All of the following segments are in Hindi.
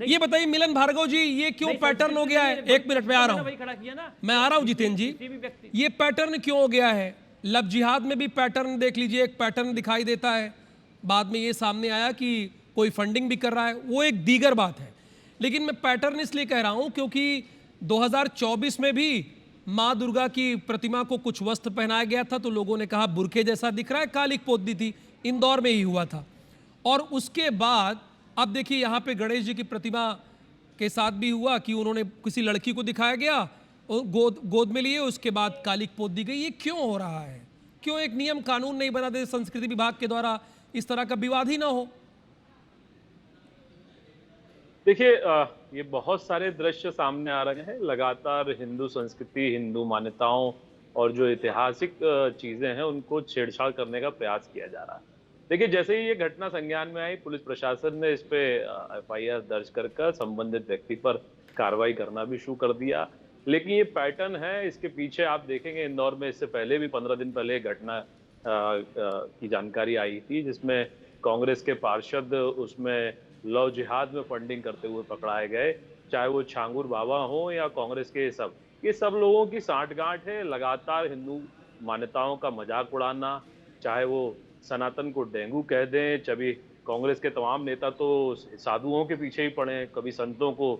ये बताइए मिलन भार्गव जी, ये क्यों पैटर्न हो गया है? एक मिनट में आ रहा हूं, मैं आ रहा हूं जितेंद्र जी। ये पैटर्न क्यों हो गया है? लव जिहाद में भी पैटर्न देख लीजिए, एक पैटर्न दिखाई देता है। बाद में ये सामने आया कि कोई फंडिंग भी कर रहा है, वो एक दीगर बात है। लेकिन मैं पैटर्न इसलिए कह रहा हूं क्योंकि 2024 में भी मां दुर्गा की प्रतिमा को कुछ वस्त्र पहनाया गया था तो लोगों ने कहा बुरखे जैसा दिख रहा है, कालिक पोत दी थी। इंदौर में ही हुआ था। और उसके बाद अब देखिए यहाँ पे गणेश जी की प्रतिमा के साथ भी हुआ कि उन्होंने किसी लड़की को दिखाया गया और गोद में लिए, उसके बाद कालिक पोत दी गई। ये क्यों हो रहा है? क्यों एक नियम कानून नहीं बना दे संस्कृति विभाग के द्वारा, इस तरह का विवाद ही ना हो? देखिए, ये बहुत सारे दृश्य सामने आ रहे हैं। लगातार हिंदू संस्कृति, हिंदू मान्यताओं और जो ऐतिहासिक चीजें हैं उनको छेड़छाड़ करने का प्रयास किया जा रहा है। देखिए, जैसे ही ये घटना संज्ञान में आई, पुलिस प्रशासन ने इस पे एफआईआर दर्ज कर संबंधित व्यक्ति पर कार्रवाई करना भी शुरू कर दिया। लेकिन ये पैटर्न है, इसके पीछे आप देखेंगे इंदौर में इससे पहले भी 15 दिन पहले एक घटना की जानकारी आई थी जिसमें कांग्रेस के पार्षद उसमें लव जिहाद में फंडिंग करते हुए पकड़ाए गए। चाहे वो छांगुर बाबा हो या कांग्रेस के ये सब लोगों की सांठगांठ है। लगातार हिंदू मान्यताओं का मजाक उड़ाना, चाहे वो सनातन को डेंगू कह दें, कभी कांग्रेस के तमाम नेता तो साधुओं के पीछे ही पड़े हैं, कभी संतों को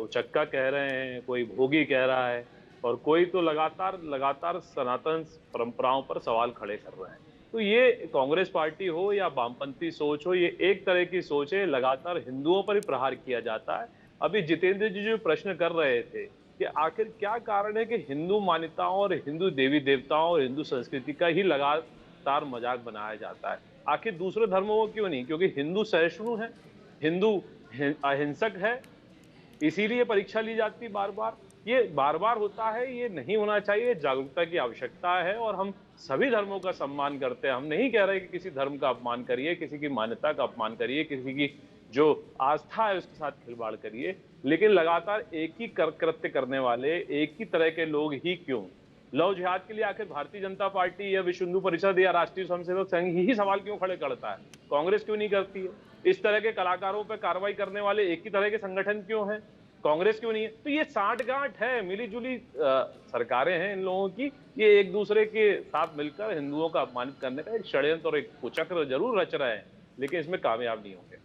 उचक्का कह रहे हैं, कोई भोगी कह रहा है, और कोई तो लगातार लगातार सनातन परंपराओं पर सवाल खड़े कर रहे हैं। तो ये कांग्रेस पार्टी हो या वामपंथी सोच हो, ये एक तरह की सोच है। लगातार हिंदुओं पर ही प्रहार किया जाता है। अभी जितेंद्र जी जो प्रश्न कर रहे थे कि आखिर क्या कारण है कि हिंदू मान्यताओं और हिंदू देवी देवताओं और हिंदू संस्कृति का ही लगातार मजाक बनाया जाता है, आखिर दूसरे धर्मों को क्यों नहीं? क्योंकि हिंदू सहिष्णु है, हिंदू अहिंसक है, इसीलिए परीक्षा ली जाती बार बार। ये बार बार होता है, ये नहीं होना चाहिए। जागरूकता की आवश्यकता है और हम सभी धर्मों का सम्मान करते हैं। हम नहीं कह रहे कि किसी धर्म का अपमान करिए, किसी की मान्यता का अपमान करिए, किसी की जो आस्था है उसके साथ खिलवाड़ करिए, लेकिन लगातार एक ही कृत्य करने वाले एक ही तरह के लोग ही क्यों? लव जिहाद के लिए आखिर भारतीय जनता पार्टी या विश्व हिंदू परिषद या राष्ट्रीय स्वयंसेवक संघ ही सवाल क्यों खड़े करता है? कांग्रेस क्यों नहीं करती है? इस तरह के कलाकारों पर कार्रवाई करने वाले एक ही तरह के संगठन क्यों हैं? कांग्रेस क्यों नहीं है? तो ये सांठगांठ है, मिली-जुली सरकारें हैं इन लोगों की। ये एक दूसरे के साथ मिलकर हिंदुओं का अपमानित करने का एक षड्यंत्र और एक कुचक्र जरूर रच रहे हैं, लेकिन इसमें कामयाब नहीं होंगे।